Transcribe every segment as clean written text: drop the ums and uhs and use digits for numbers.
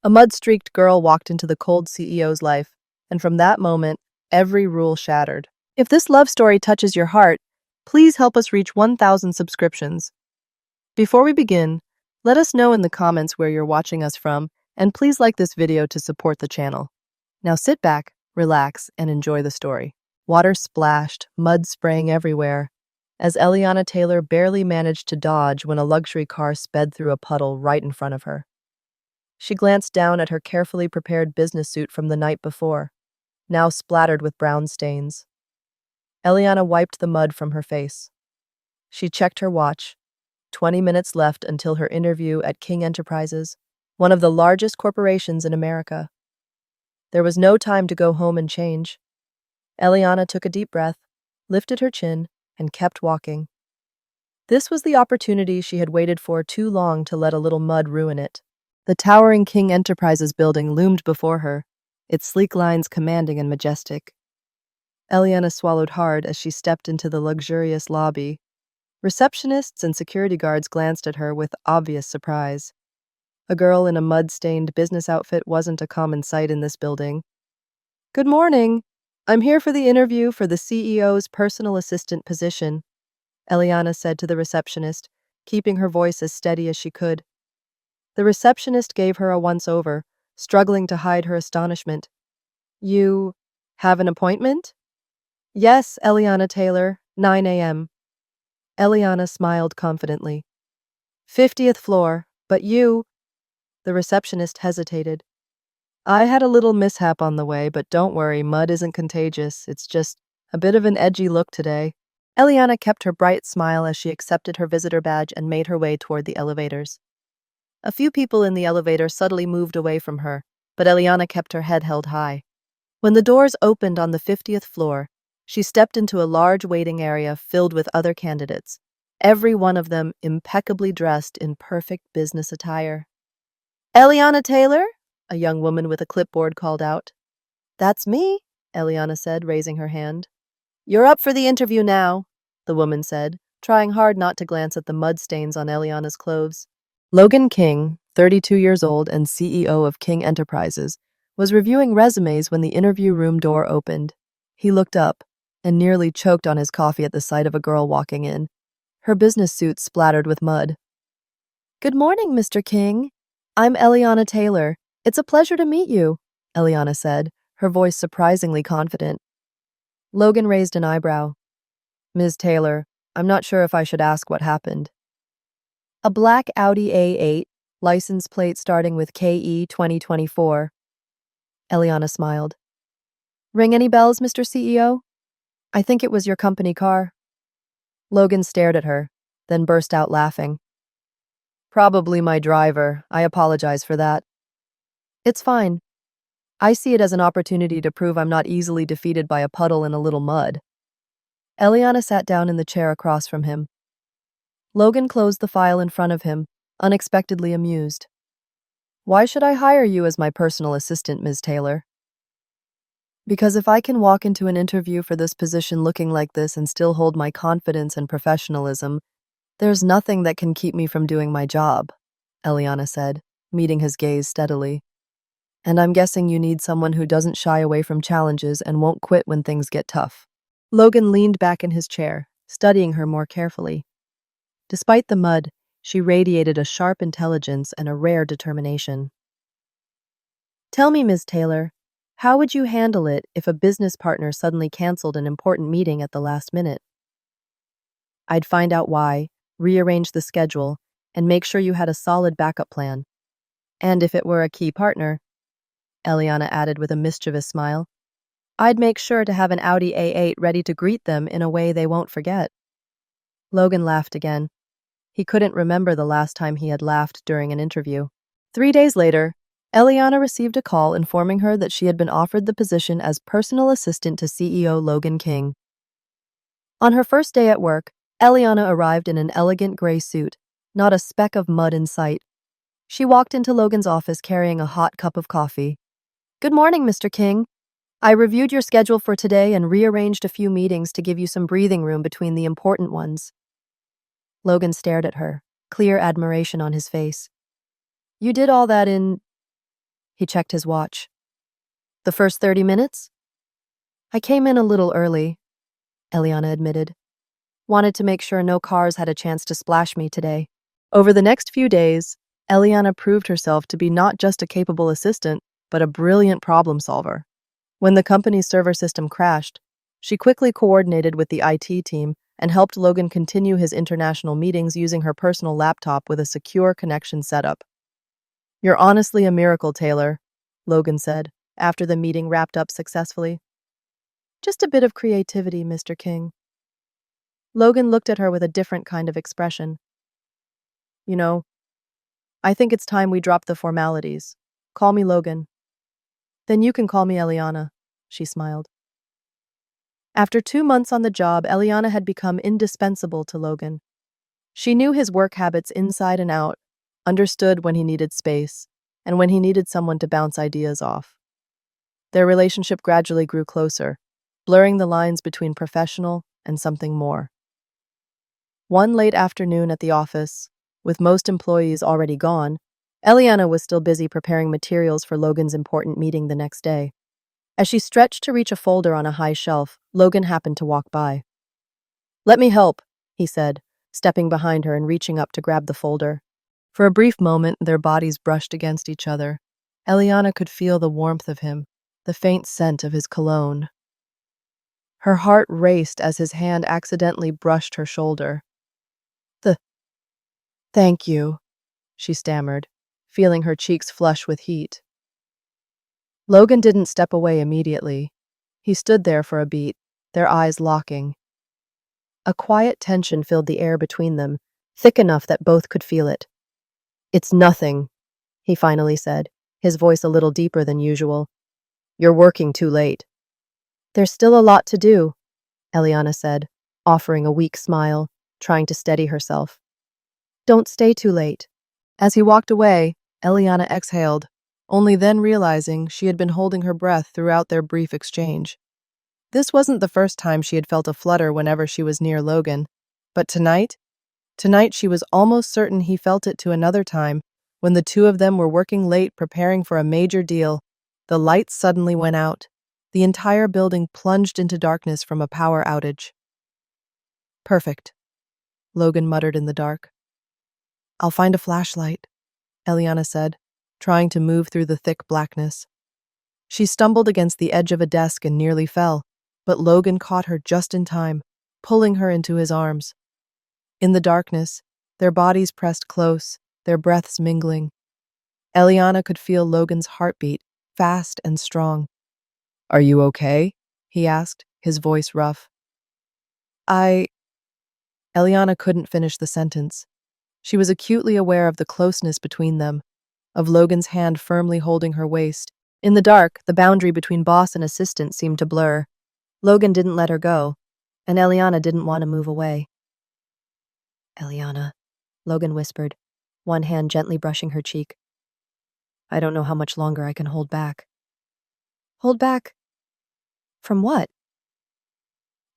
A mud-streaked girl walked into the cold CEO's life, and from that moment, every rule shattered. If this love story touches your heart, please help us reach 1,000 subscriptions. Before we begin, let us know in the comments where you're watching us from, and please like this video to support the channel. Now sit back, relax, and enjoy the story. Water splashed, mud spraying everywhere, as Eliana Taylor barely managed to dodge when a luxury car sped through a puddle right in front of her. She glanced down at her carefully prepared business suit from the night before, now splattered with brown stains. Eliana wiped the mud from her face. She checked her watch. 20 minutes left until her interview at King Enterprises, one of the largest corporations in America. There was no time to go home and change. Eliana took a deep breath, lifted her chin, and kept walking. This was the opportunity she had waited for too long to let a little mud ruin it. The towering King Enterprises building loomed before her, its sleek lines commanding and majestic. Eliana swallowed hard as she stepped into the luxurious lobby. Receptionists and security guards glanced at her with obvious surprise. A girl in a mud-stained business outfit wasn't a common sight in this building. "Good morning. I'm here for the interview for the CEO's personal assistant position," Eliana said to the receptionist, keeping her voice as steady as she could. The receptionist gave her a once-over, struggling to hide her astonishment. "You have an appointment?" "Yes, Eliana Taylor, 9 a.m. Eliana smiled confidently. "50th floor, but you—" The receptionist hesitated. "I had a little mishap on the way, but don't worry, mud isn't contagious. It's just a bit of an edgy look today." Eliana kept her bright smile as she accepted her visitor badge and made her way toward the elevators. A few people in the elevator subtly moved away from her, but Eliana kept her head held high. When the doors opened on the 50th floor, she stepped into a large waiting area filled with other candidates, every one of them impeccably dressed in perfect business attire. "Eliana Taylor?" a young woman with a clipboard called out. "That's me," Eliana said, raising her hand. "You're up for the interview now," the woman said, trying hard not to glance at the mud stains on Eliana's clothes. Logan King, 32 years old and CEO of King Enterprises, was reviewing resumes when the interview room door opened. He looked up and nearly choked on his coffee at the sight of a girl walking in, her business suit splattered with mud. "Good morning, Mr. King. I'm Eliana Taylor. It's a pleasure to meet you," Eliana said, her voice surprisingly confident. Logan raised an eyebrow. "Ms. Taylor, I'm not sure if I should ask what happened." "A black Audi A8, license plate starting with KE 2024. Eliana smiled. "Ring any bells, Mr. CEO? I think it was your company car." Logan stared at her, then burst out laughing. "Probably my driver. I apologize for that." "It's fine. I see it as an opportunity to prove I'm not easily defeated by a puddle in a little mud." Eliana sat down in the chair across from him. Logan closed the file in front of him, unexpectedly amused. "Why should I hire you as my personal assistant, Ms. Taylor?" "Because if I can walk into an interview for this position looking like this and still hold my confidence and professionalism, there's nothing that can keep me from doing my job," Eliana said, meeting his gaze steadily. "And I'm guessing you need someone who doesn't shy away from challenges and won't quit when things get tough." Logan leaned back in his chair, studying her more carefully. Despite the mud, she radiated a sharp intelligence and a rare determination. "Tell me, Ms. Taylor, how would you handle it if a business partner suddenly canceled an important meeting at the last minute?" "I'd find out why, rearrange the schedule, and make sure you had a solid backup plan. And if it were a key partner," Eliana added with a mischievous smile, "I'd make sure to have an Audi A8 ready to greet them in a way they won't forget." Logan laughed again. He couldn't remember the last time he had laughed during an interview. 3 days later, Eliana received a call informing her that she had been offered the position as personal assistant to CEO Logan King. On her first day at work, Eliana arrived in an elegant gray suit, not a speck of mud in sight. She walked into Logan's office carrying a hot cup of coffee. "Good morning, Mr. King. I reviewed your schedule for today and rearranged a few meetings to give you some breathing room between the important ones." Logan stared at her, clear admiration on his face. "You did all that in He checked his watch. The first 30 minutes? I came in a little early, Eliana admitted. Wanted to make sure no cars had a chance to splash me today. Over the next few days, Eliana proved herself to be not just a capable assistant, but a brilliant problem solver. When the company's server system crashed, she quickly coordinated with the IT team and helped Logan continue his international meetings using her personal laptop with a secure connection setup. You're honestly a miracle, Taylor, Logan said, after the meeting wrapped up successfully. Just a bit of creativity, Mr. King. Logan looked at her with a different kind of expression. You know, I think it's time we drop the formalities. Call me Logan. Then you can call me Eliana, she smiled. After 2 months on the job, Eliana had become indispensable to Logan. She knew his work habits inside and out, understood when he needed space, and when he needed someone to bounce ideas off. Their relationship gradually grew closer, blurring the lines between professional and something more. One late afternoon at the office, with most employees already gone, Eliana was still busy preparing materials for Logan's important meeting the next day. As she stretched to reach a folder on a high shelf, Logan happened to walk by. "Let me help," he said, stepping behind her and reaching up to grab the folder. For a brief moment, their bodies brushed against each other. Eliana could feel the warmth of him, the faint scent of his cologne. Her heart raced as his hand accidentally brushed her shoulder. Thank you," she stammered, feeling her cheeks flush with heat. Logan didn't step away immediately. He stood there for a beat, their eyes locking. A quiet tension filled the air between them, thick enough that both could feel it. "It's nothing," he finally said, his voice a little deeper than usual. "You're working too late." "There's still a lot to do," Eliana said, offering a weak smile, trying to steady herself. "Don't stay too late." As he walked away, Eliana exhaled, only then realizing she had been holding her breath throughout their brief exchange. This wasn't the first time she had felt a flutter whenever she was near Logan, but tonight she was almost certain he felt it to another time, when the two of them were working late preparing for a major deal. The lights suddenly went out. The entire building plunged into darkness from a power outage. "Perfect," Logan muttered in the dark. "I'll find a flashlight," Eliana said, trying to move through the thick blackness. She stumbled against the edge of a desk and nearly fell, but Logan caught her just in time, pulling her into his arms. In the darkness, their bodies pressed close, their breaths mingling. Eliana could feel Logan's heartbeat, fast and strong. "Are you okay?" he asked, his voice rough. Eliana couldn't finish the sentence. She was acutely aware of the closeness between them, of Logan's hand firmly holding her waist. In the dark, the boundary between boss and assistant seemed to blur. Logan didn't let her go, and Eliana didn't want to move away. "Eliana," Logan whispered, one hand gently brushing her cheek. "I don't know how much longer I can hold back." "Hold back? From what?"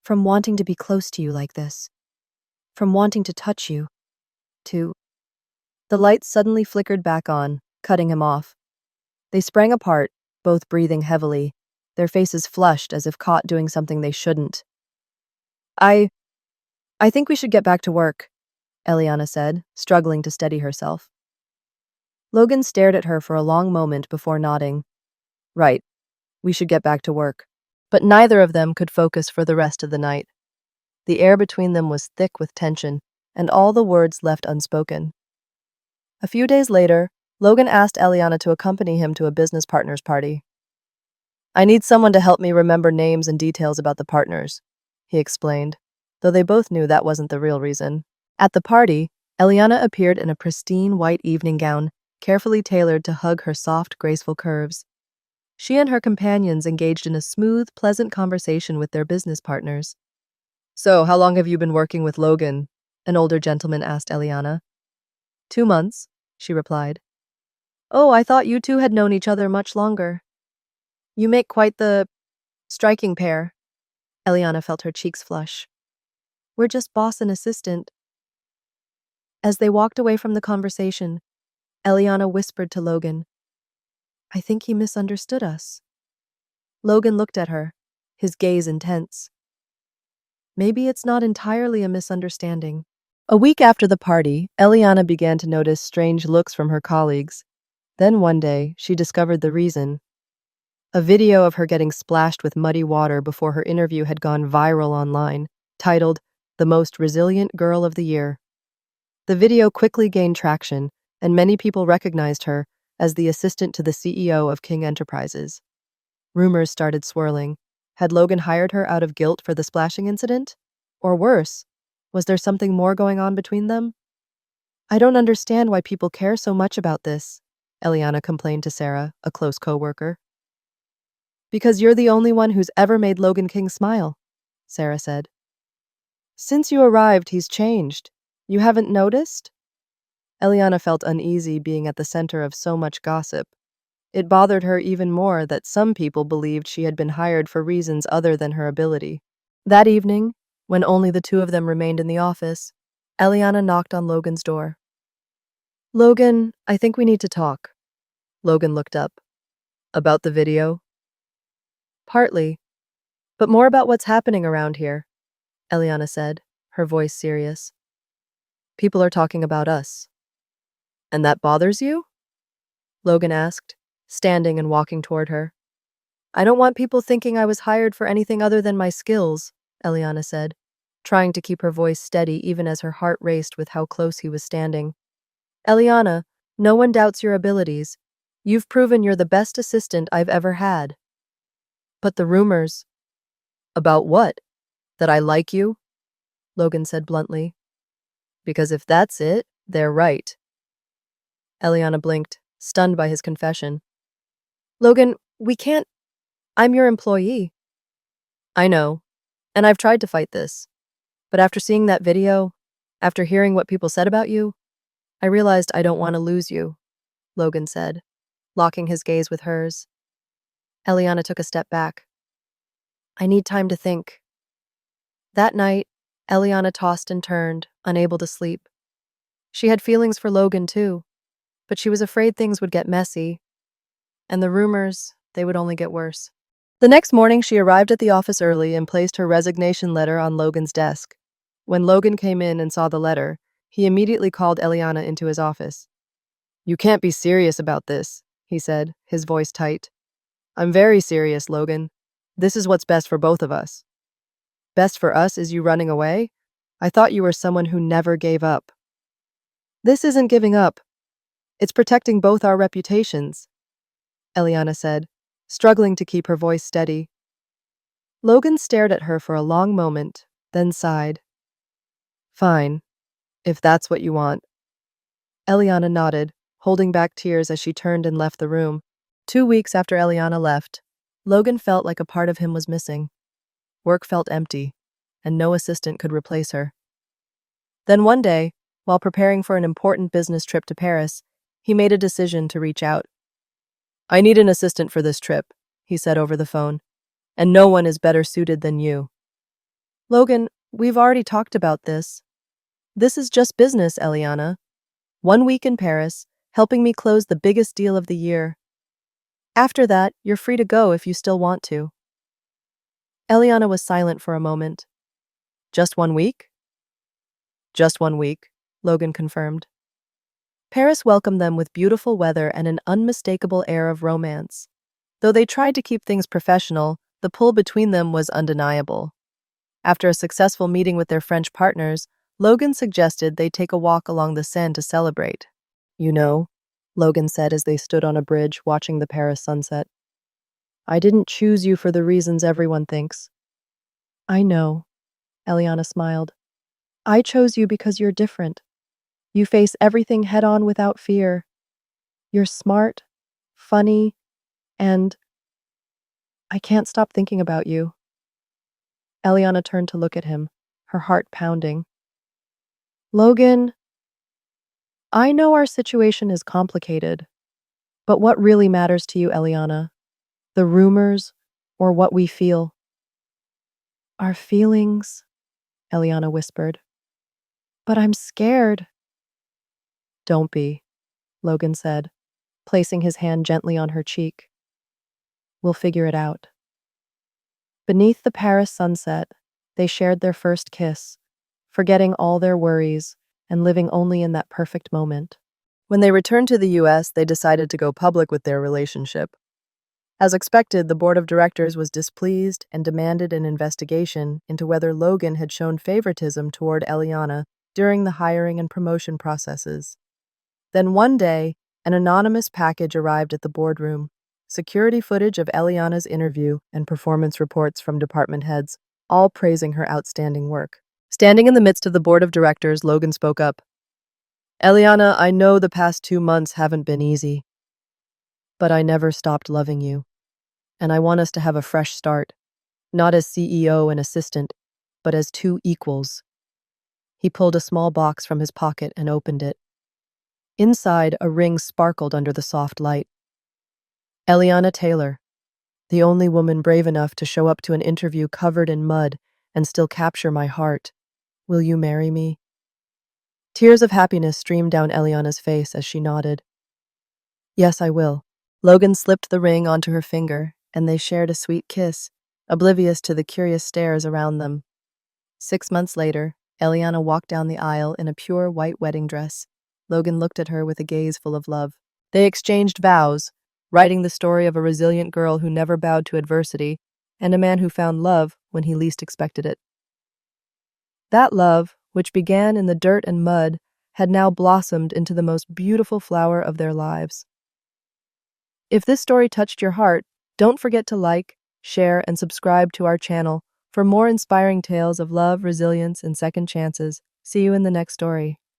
"From wanting to be close to you like this. From wanting to touch you. The lights suddenly flickered back on, cutting him off. They sprang apart, both breathing heavily, their faces flushed as if caught doing something they shouldn't. I think we should get back to work," Eliana said, struggling to steady herself. Logan stared at her for a long moment before nodding. "Right, we should get back to work." But neither of them could focus for the rest of the night. The air between them was thick with tension, and all the words left unspoken. A few days later, Logan asked Eliana to accompany him to a business partners party. "I need someone to help me remember names and details about the partners," he explained, though they both knew that wasn't the real reason. At the party, Eliana appeared in a pristine white evening gown, carefully tailored to hug her soft, graceful curves. She and her companions engaged in a smooth, pleasant conversation with their business partners. "So, how long have you been working with Logan?" an older gentleman asked Eliana. 2 months, she replied. "Oh, I thought you two had known each other much longer. You make quite the striking pair." Eliana felt her cheeks flush. "We're just boss and assistant." As they walked away from the conversation, Eliana whispered to Logan, I think he misunderstood us. Logan looked at her, his gaze intense. Maybe it's not entirely a misunderstanding. A week after the party, Eliana began to notice strange looks from her colleagues. Then one day, she discovered the reason. A video of her getting splashed with muddy water before her interview had gone viral online, titled, "The Most Resilient Girl of the Year." The video quickly gained traction, and many people recognized her as the assistant to the CEO of King Enterprises. Rumors started swirling. Had Logan hired her out of guilt for the splashing incident? Or worse, was there something more going on between them? I don't understand why people care so much about this, Eliana complained to Sarah, a close coworker. Because you're the only one who's ever made Logan King smile, Sarah said. Since you arrived, he's changed. You haven't noticed? Eliana felt uneasy being at the center of so much gossip. It bothered her even more that some people believed she had been hired for reasons other than her ability. That evening, when only the two of them remained in the office, Eliana knocked on Logan's door. Logan, I think we need to talk. Logan looked up. About the video? Partly, but more about what's happening around here, Eliana said, her voice serious. People are talking about us. And that bothers you? Logan asked, standing and walking toward her. I don't want people thinking I was hired for anything other than my skills, Eliana said, trying to keep her voice steady even as her heart raced with how close he was standing. Eliana, no one doubts your abilities. You've proven you're the best assistant I've ever had. But the rumors. About what? That I like you? Logan said bluntly. Because if that's it, they're right. Eliana blinked, stunned by his confession. Logan, we can't. I'm your employee. I know, and I've tried to fight this. But after seeing that video, after hearing what people said about you, I realized I don't want to lose you, Logan said, locking his gaze with hers. Eliana took a step back. I need time to think. That night, Eliana tossed and turned, unable to sleep. She had feelings for Logan too, but she was afraid things would get messy, and the rumors, they would only get worse. The next morning, she arrived at the office early and placed her resignation letter on Logan's desk. When Logan came in and saw the letter, he immediately called Eliana into his office. You can't be serious about this, he said, his voice tight. I'm very serious, Logan. This is what's best for both of us. Best for us is you running away? I thought you were someone who never gave up. This isn't giving up. It's protecting both our reputations, Eliana said, struggling to keep her voice steady. Logan stared at her for a long moment, then sighed. Fine, if that's what you want. Eliana nodded, holding back tears as she turned and left the room. 2 weeks after Eliana left, Logan felt like a part of him was missing. Work felt empty, and no assistant could replace her. Then one day, while preparing for an important business trip to Paris, he made a decision to reach out. I need an assistant for this trip, he said over the phone, and no one is better suited than you. Logan, we've already talked about this. This is just business, Eliana. 1 week in Paris, helping me close the biggest deal of the year. After that, you're free to go if you still want to. Eliana was silent for a moment. Just 1 week? Just 1 week, Logan confirmed. Paris welcomed them with beautiful weather and an unmistakable air of romance. Though they tried to keep things professional, the pull between them was undeniable. After a successful meeting with their French partners, Logan suggested they take a walk along the Seine to celebrate. You know, Logan said as they stood on a bridge watching the Paris sunset. I didn't choose you for the reasons everyone thinks. I know, Eliana smiled. I chose you because you're different. You face everything head-on without fear. You're smart, funny, and I can't stop thinking about you. Eliana turned to look at him, her heart pounding. Logan, I know our situation is complicated, but what really matters to you, Eliana? The rumors or what we feel? Our feelings, Eliana whispered. But I'm scared. Don't be, Logan said, placing his hand gently on her cheek. We'll figure it out. Beneath the Paris sunset, they shared their first kiss, forgetting all their worries and living only in that perfect moment. When they returned to the US, they decided to go public with their relationship. As expected, the board of directors was displeased and demanded an investigation into whether Logan had shown favoritism toward Eliana during the hiring and promotion processes. Then one day, an anonymous package arrived at the boardroom. Security footage of Eliana's interview and performance reports from department heads, all praising her outstanding work. Standing in the midst of the board of directors, Logan spoke up. Eliana, I know the past 2 months haven't been easy, but I never stopped loving you. And I want us to have a fresh start, not as CEO and assistant, but as two equals. He pulled a small box from his pocket and opened it. Inside, a ring sparkled under the soft light. Eliana Taylor, the only woman brave enough to show up to an interview covered in mud and still capture my heart. Will you marry me? Tears of happiness streamed down Eliana's face as she nodded. Yes, I will. Logan slipped the ring onto her finger, and they shared a sweet kiss, oblivious to the curious stares around them. 6 months later, Eliana walked down the aisle in a pure white wedding dress. Logan looked at her with a gaze full of love. They exchanged vows, writing the story of a resilient girl who never bowed to adversity and a man who found love when he least expected it. That love, which began in the dirt and mud, had now blossomed into the most beautiful flower of their lives. If this story touched your heart, don't forget to like, share, and subscribe to our channel for more inspiring tales of love, resilience, and second chances. See you in the next story.